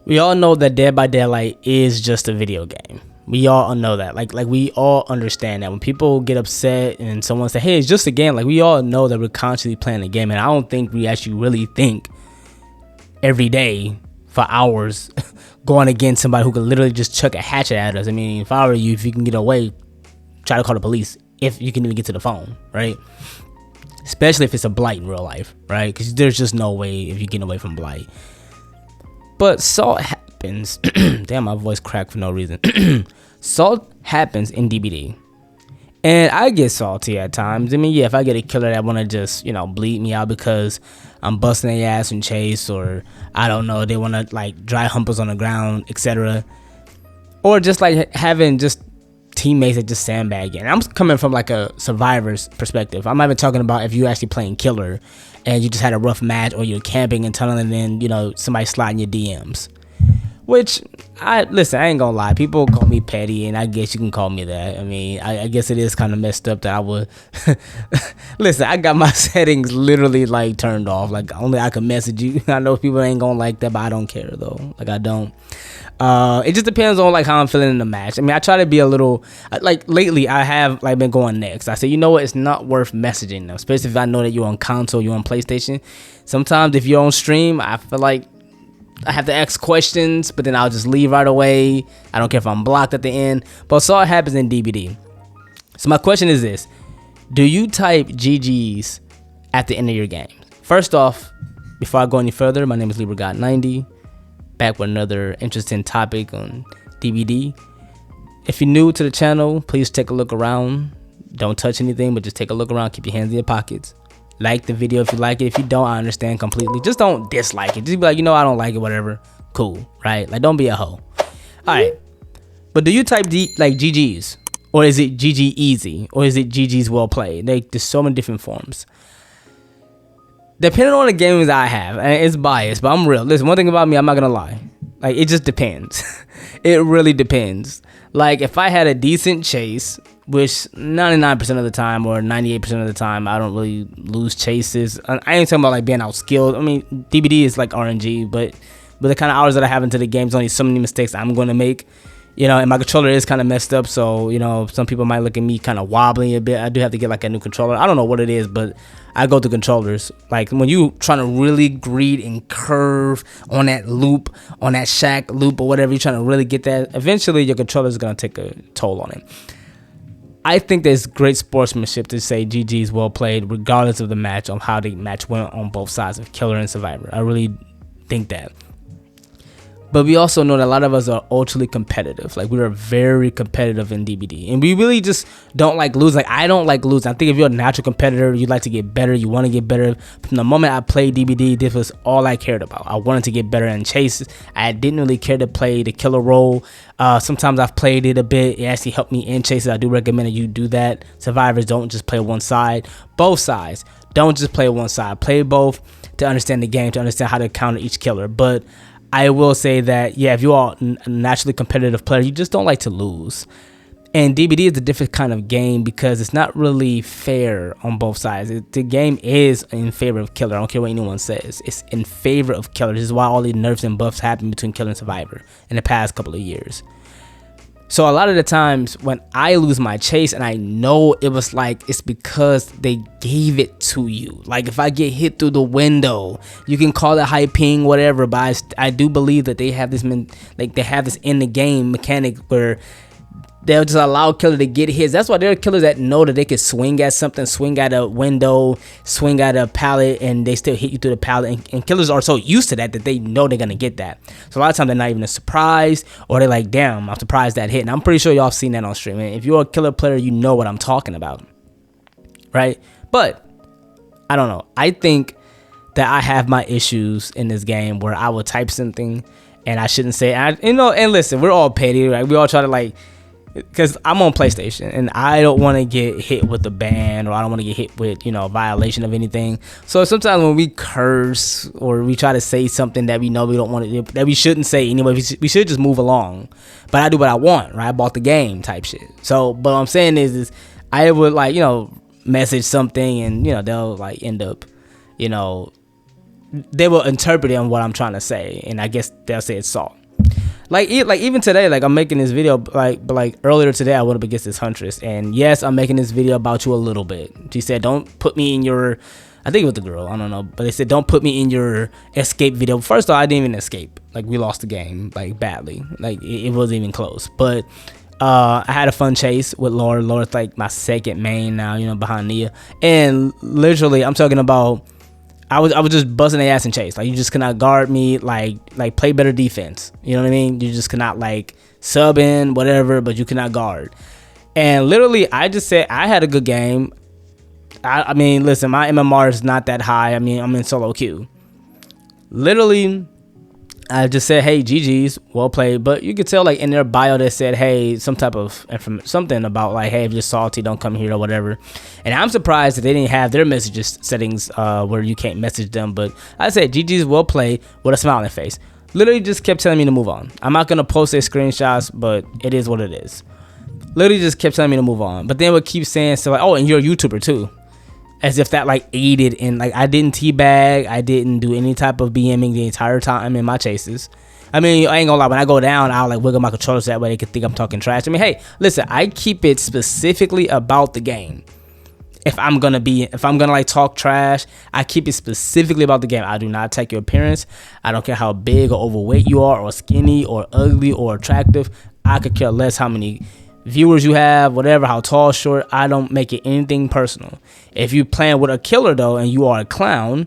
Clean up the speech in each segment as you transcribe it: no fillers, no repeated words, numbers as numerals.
We all know that Dead by Daylight is just a video game. We all know that. Like we all understand that when people get upset and someone say, "Hey, it's just a game," like we all know that we're constantly playing a game, and I don't think we actually really think every day for hours going against somebody who could literally just chuck a hatchet at us. I mean, if I were you, if you can get away, try to call the police if you can even get to the phone, right? Especially if it's a blight in real life, right? Because there's just no way if you're getting away from blight. But salt happens. Damn, my voice cracked for no reason. Salt happens in DBD. And I get salty at times. I mean, yeah, if I get a killer that want to just, bleed me out because I'm busting their ass in chase, or I don't know, they want to like dry hump us on the ground, etc. Or just like having just teammates that just sandbag you. And I'm coming from like a survivor's perspective. I'm not even talking about if you actually playing killer and you just had a rough match, or you're camping and tunneling in, somebody sliding your DMs. Which, I ain't gonna lie. People call me petty, and I guess you can call me that. I mean, I guess it is kind of messed up that I would... Listen, I got my settings literally, like, turned off. Like, only I can message you. I know people ain't gonna like that, but I don't care, though. Like, I don't. It just depends on, like, how I'm feeling in the match. I mean, I try to be a little... Like, lately, I have, like, been going next. I say, you know what? It's not worth messaging them, especially if I know that you're on console, you're on PlayStation. Sometimes, if you're on stream, I feel like I have to ask questions, but then I'll just leave right away. I don't care if I'm blocked at the end. But so it happens in DBD. So my question is this. Do you type GG's at the end of your game? First off, before I go any further, my name is LibraGod90. Back with another interesting topic on DBD. If you're new to the channel, please take a look around. Don't touch anything, but just take a look around. Keep your hands in your pockets. Like the video if you like it. If you don't, I understand completely. Just don't dislike it. Just be like, I don't like it, whatever. Cool, right? Like, don't be a hoe. Alright. But do you type like GG's? Or is it GG easy? Or is it GG's well played? There's so many different forms. Depending on the games I have, and it's biased, but I'm real. Listen, one thing about me, I'm not gonna lie. Like, it just depends. It really depends. Like, if I had a decent chase, which 99% of the time or 98% of the time, I don't really lose chases. I ain't talking about like being outskilled. I mean, DBD is like RNG, but the kind of hours that I have into the game, there's only so many mistakes I'm going to make. And my controller is kind of messed up, so, some people might look at me kind of wobbling a bit. I do have to get like a new controller. I don't know what it is, but I go to controllers. Like when you trying to really greed and curve on that loop, on that shack loop or whatever, you're trying to really get that, eventually your controller is going to take a toll on it. I think there's great sportsmanship to say GG's well played, regardless of the match, on how the match went on both sides of Killer and Survivor. I really think that. But we also know that a lot of us are ultra competitive. Like, we are very competitive in DBD. And we really just don't like losing. Like, I don't like losing. I think if you're a natural competitor, you like to get better. You want to get better. From the moment I played DBD, this was all I cared about. I wanted to get better in chases. I didn't really care to play the killer role. Sometimes I've played it a bit. It actually helped me in chases. I do recommend that you do that. Survivors, don't just play one side. Both sides. Don't just play one side. Play both to understand the game, to understand how to counter each killer. But I will say that, yeah, if you are a naturally competitive player, you just don't like to lose. And DBD is a different kind of game because it's not really fair on both sides. The game is in favor of Killer. I don't care what anyone says. It's in favor of Killer. This is why all the nerfs and buffs happen between Killer and Survivor in the past couple of years. So a lot of the times when I lose my chase and I know it was like, it's because they gave it to you. Like if I get hit through the window, you can call it high ping, whatever, but I do believe that they have this in the game mechanic where they'll just allow Killer to get hits. That's why there are killers that know that they can swing at something, swing at a window, swing at a pallet, and they still hit you through the pallet. And killers are so used to that they know they're going to get that. So a lot of times they're not even surprised, or they're like, damn, I'm surprised that hit. And I'm pretty sure y'all have seen that on stream. And if you're a killer player, you know what I'm talking about. Right? But, I don't know. I think that I have my issues in this game where I will type something and I shouldn't say it. And listen, we're all petty, right? We all try to like, because I'm on PlayStation and I don't want to get hit with a ban, or I don't want to get hit with, a violation of anything. So sometimes when we curse or we try to say something that we know we don't want to, that we shouldn't say anyway, we should just move along. But I do what I want, right? I bought the game type shit. So, but what I'm saying is I would message something and, they'll like end up, they will interpret it on what I'm trying to say, and I guess they'll say it's salt. Like even today, like I'm making this video, but earlier today I went up against this huntress, and yes, I'm making this video about you a little bit. She said, "Don't put me in your," I think it was the girl, I don't know, but they said, "Don't put me in your escape video." First of all, I didn't even escape. Like, we lost the game like badly. Like it wasn't even close. But I had a fun chase with Laura. Laura's like my second main now, you know, behind Nia, and literally I'm talking about. I was just busting their ass in chase. Like, you just cannot guard me. Like play better defense. You know what I mean? You just cannot like sub in whatever, but you cannot guard. And literally, I just said I had a good game. I mean, listen, my MMR is not that high. I mean, I'm in solo queue. Literally, I just said, "Hey, GG's, well played." But you could tell, like, in their bio, they said, "Hey," some type of something about like, "Hey, if you're salty, don't come here," or whatever. And I'm surprised that they didn't have their messages settings where you can't message them. But I said, "GG's, well played," with a smile on their face. Literally just kept telling me to move on. I'm not gonna post their screenshots, but it is what it is. Literally just kept telling me to move on. But then would keep saying so like, "Oh, and you're a YouTuber too." As if that like aided in, like, I didn't teabag, I didn't do any type of BMing the entire time in my chases. I mean, I ain't gonna lie, when I go down, I'll like wiggle my controllers that way they can think I'm talking trash. I mean, hey, listen, I keep it specifically about the game. If I'm gonna like talk trash, I keep it specifically about the game. I do not attack your appearance. I don't care how big or overweight you are, or skinny or ugly or attractive. I could care less how many viewers you have, whatever, how tall, short. I don't make it anything personal. If you playing with a killer though, and you are a clown,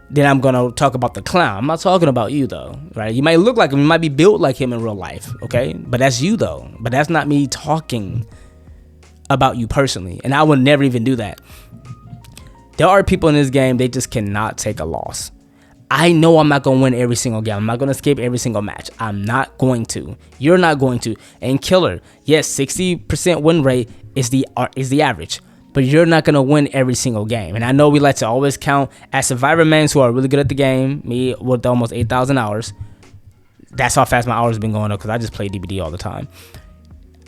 then I'm gonna talk about the clown. I'm not talking about you though, right? You might look like him, you might be built like him in real life, okay? But that's you though. But that's not me talking about you personally, and I would never even do that. There are people in this game, they just cannot take a loss. I know I'm not gonna win every single game. I'm not gonna escape every single match. I'm not going to. You're not going to. And killer, yes, 60% win rate is the average, but you're not gonna win every single game. And I know we like to always count as survivor mains who are really good at the game. Me with almost 8,000 hours. That's how fast my hours have been going up because I just play DBD all the time.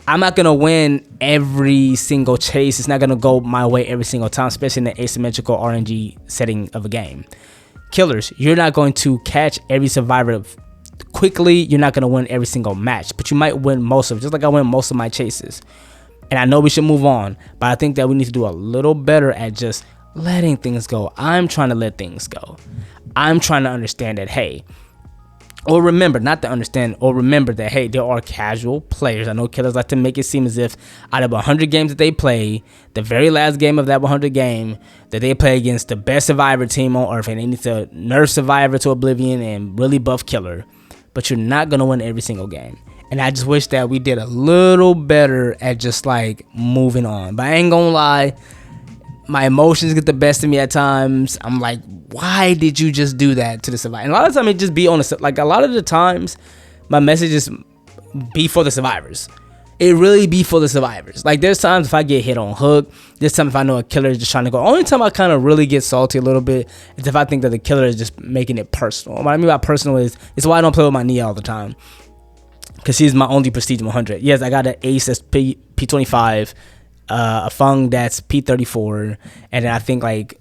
I'm not gonna win every single chase. It's not gonna go my way every single time, especially in the asymmetrical RNG setting of a game. Killers, you're not going to catch every survivor quickly. You're not going to win every single match, but you might win most of it, just like I win most of my chases. And I know we should move on, but I think that we need to do a little better at just letting things go. I'm trying to let things go. I'm trying to understand that, hey, or remember, not to understand, or remember that, hey, there are casual players. I know killers like to make it seem as if out of 100 games that they play, the very last game of that 100 game, that they play against the best survivor team on earth, and they need to nerf survivor to oblivion and really buff killer. But you're not going to win every single game. And I just wish that we did a little better at just like moving on. But I ain't going to lie, my emotions get the best of me at times. I'm like, why did you just do that to the survivor? And a lot of the time it just be on the, like a lot of the times my messages be for the survivors. It really be for the survivors. Like there's times if I get hit on hook, there's times if I know a killer is just trying to go. Only time I kind of really get salty a little bit is if I think that the killer is just making it personal. What I mean by personal is it's why I don't play with my Nia all the time. Because she's my only prestige 100. Yes, I got an ace that's P25. A Fung that's P34, and then I think like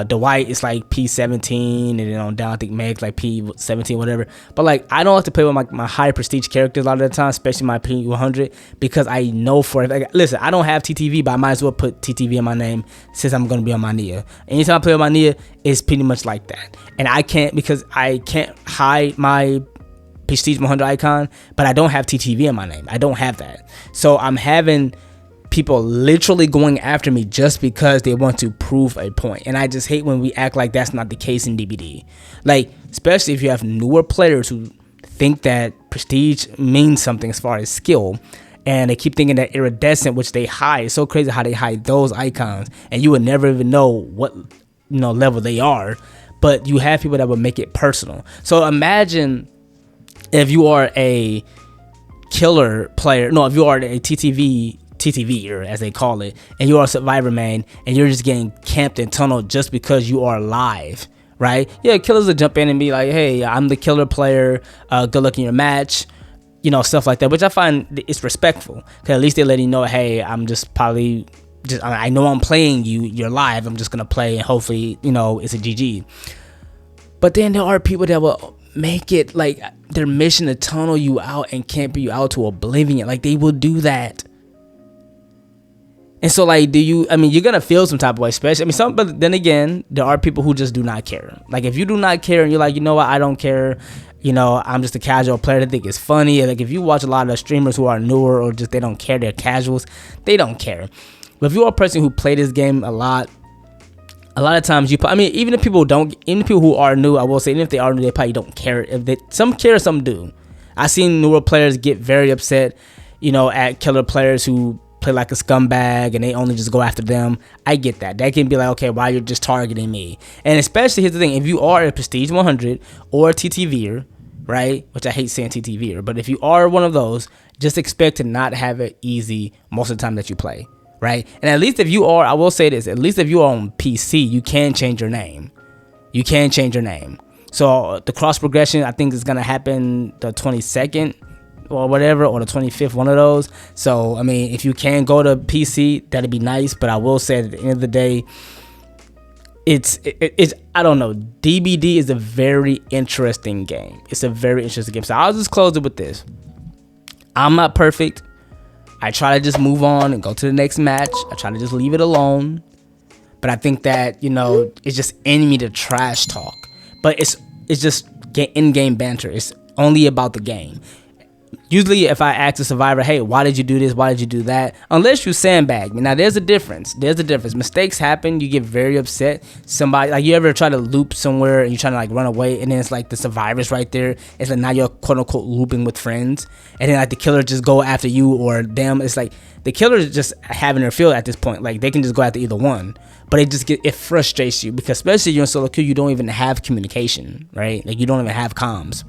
Dwight is like P17, and then on down I think Meg's like P17, whatever. But like I don't like to play with my high prestige characters a lot of the time, especially my P100, because I know for it. Like, listen, I don't have TTV, but I might as well put TTV in my name since I'm gonna be on my Nia. Anytime I play with my Nia, it's pretty much like that, and I can't because I can't hide my prestige 100 icon, but I don't have TTV in my name. I don't have that, so I'm having people literally going after me just because they want to prove a point. And I just hate when we act like that's not the case in DBD. Like, especially if you have newer players who think that prestige means something as far as skill, and they keep thinking that iridescent, which they hide. It's so crazy how they hide those icons, and you would never even know what level they are. But you have people that will make it personal. So imagine if you are a killer player, no, if you are a TTV, as they call it, and you are a survivor main, and you're just getting camped and tunneled just because you are live, right? Yeah, killers will jump in and be like, hey, I'm the killer player, good luck in your match, stuff like that, which I find it's respectful, because at least they let you know, hey, I'm just probably I know I'm playing you, you're live, I'm just gonna play, and hopefully it's a GG. But then there are people that will make it like their mission to tunnel you out and camp you out to oblivion. Like, they will do that. And so, like, you're gonna feel some type of way, especially, but then again, there are people who just do not care. Like, if you do not care and you're like, you know what, I don't care, I'm just a casual player that think it's funny. Like, if you watch a lot of streamers who are newer or just they don't care, they're casuals, they don't care. But if you're a person who play this game a lot of times even if people who are new, I will say, even if they are new, they probably don't care. Some care, some do. I've seen newer players get very upset, at killer players who play like a scumbag and they only just go after them. I get that. That can be like, okay, why you're just targeting me? And especially, here's the thing, if you are a Prestige 100 or a TTVer, right? Which I hate saying TTVer, but if you are one of those, just expect to not have it easy most of the time that you play, right? And at least if you are, I will say this, at least if you are on PC, you can change your name. You can change your name. So the cross progression, I think, is going to happen the 22nd or whatever, or the 25th, one of those. So, if you can go to PC, that'd be nice. But I will say, at the end of the day, it's I don't know. DBD is a very interesting game. It's a very interesting game. So I'll just close it with this. I'm not perfect. I try to just move on and go to the next match. I try to just leave it alone. But I think that, it's just in me to trash talk. But it's just in-game banter. It's only about the game. Usually, if I ask a survivor, hey, why did you do this? Why did you do that? Unless you sandbag me. Now, there's a difference. Mistakes happen. You get very upset. Somebody, like, you ever try to loop somewhere and you're trying to, like, run away, and then it's like the survivor's right there. It's like now you're quote unquote looping with friends, and then like the killer just go after you or them. It's like the killer is just having their feel at this point. Like, they can just go after either one, but it frustrates you because, especially you're in solo queue, you don't even have communication, right? Like, you don't even have comms.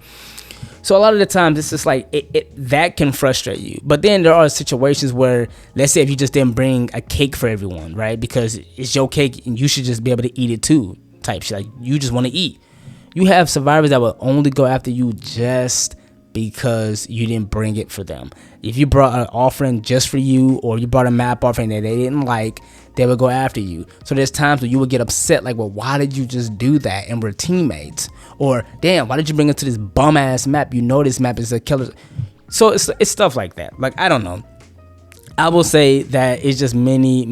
So a lot of the times it's just like that can frustrate you. But then there are situations where, let's say if you just didn't bring a cake for everyone, right? Because it's your cake and you should just be able to eat it too, type shit. Like, you just want to eat. You have survivors that will only go after you just because you didn't bring it for them. If you brought an offering just for you, or you brought a map offering that they didn't like, they would go after you. So there's times where you would get upset, like, well, why did you just do that? And we're teammates. Or, damn, why did you bring it to this bum ass map? You know this map is a killer. So it's stuff like that. Like, I don't know. I will say that it's just many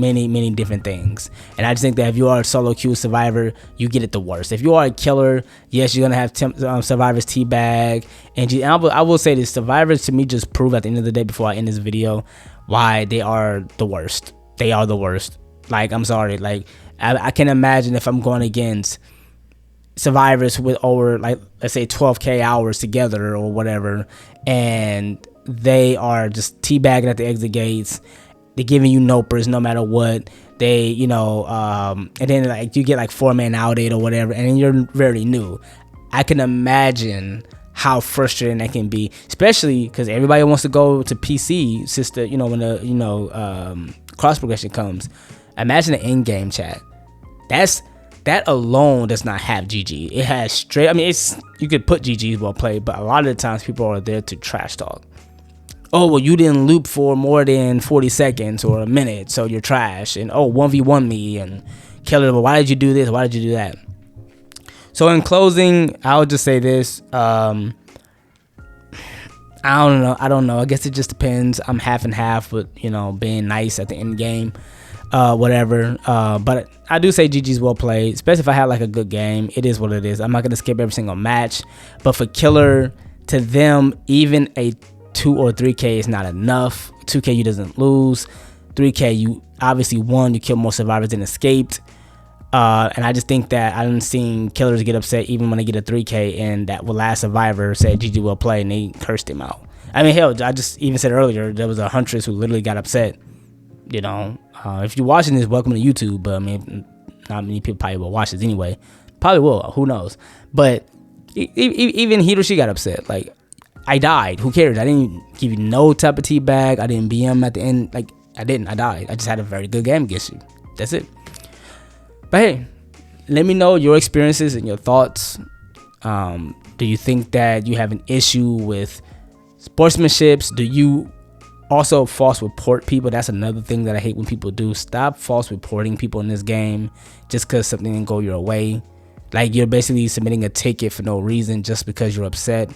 different things. And I just think that if you are a solo queue survivor, you get it the worst. If you are a killer, yes, you're going to have survivors teabag. And I will say this, survivors to me just prove at the end of the day, before I end this video, why they are the worst. They are the worst. Like, I'm sorry. Like, I can imagine if I'm going against survivors with over, like, let's say 12k hours together or whatever, and they are just teabagging at the exit gates. They're giving you nopers no matter what. They, and then like you get like 4-man outed or whatever, and then you're very new. I can imagine how frustrating that can be, especially because everybody wants to go to PC. Sister, when the cross progression comes. Imagine the in-game chat. That alone does not have GG. It has straight. You could put GG's well played, but a lot of the times people are there to trash talk. Oh, well, you didn't loop for more than 40 seconds or a minute, so you're trash. And, 1v1 me, and killer, well, why did you do this? Why did you do that? So in closing, I'll just say this. I don't know. I guess it just depends. I'm half and half with, being nice at the end game, whatever. But I do say GG's well played, especially if I had like a good game. It is what it is. I'm not going to skip every single match. But for killer, to them, even a 2 or 3k is not enough. 2k you doesn't lose. 3k you obviously won. You killed more survivors than escaped. And I just think that I done seen killers get upset even when they get a 3k, and that last survivor said GG well played and they cursed him out. Hell, I just even said earlier there was a huntress who literally got upset. If you're watching this, welcome to YouTube. But not many people probably will watch this anyway. Probably will. Who knows? But even he or she got upset. Like, I died. Who cares? I didn't give you no type of teabag. I didn't BM at the end. Like, I didn't. I died. I just had a very good game against you. That's it. But hey, let me know your experiences and your thoughts. Do you think that you have an issue with sportsmanships? Do you also false report people? That's another thing that I hate when people do. Stop false reporting people in this game just because something didn't go your way. Like you're basically submitting a ticket for no reason just because you're upset.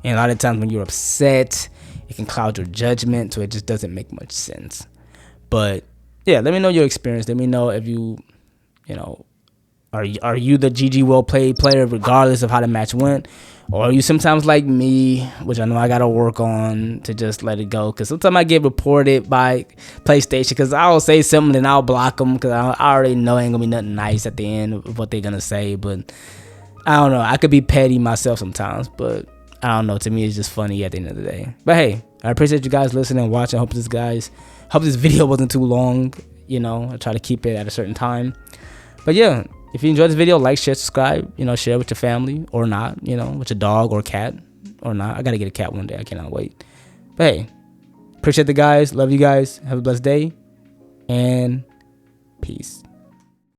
And a lot of times when you're upset, it can cloud your judgment, so it just doesn't make much sense. But yeah, let me know your experience. Let me know if you know, are you the GG well played player regardless of how the match went, or are you sometimes like me, which I know I gotta work on to just let it go? Because sometimes I get reported by PlayStation because I'll say something and I'll block them because I already know ain't gonna be nothing nice at the end of what they're gonna say. But I don't know. I could be petty myself sometimes, but I don't know. To me, it's just funny at the end of the day. But hey, I appreciate you guys listening and watching. Hope this video wasn't too long. You know, I try to keep it at a certain time. But yeah, if you enjoyed this video, like, share, subscribe. You know, share with your family or not. You know, with your dog or cat or not. I gotta get a cat one day. I cannot wait. But hey, appreciate the guys. Love you guys. Have a blessed day and peace.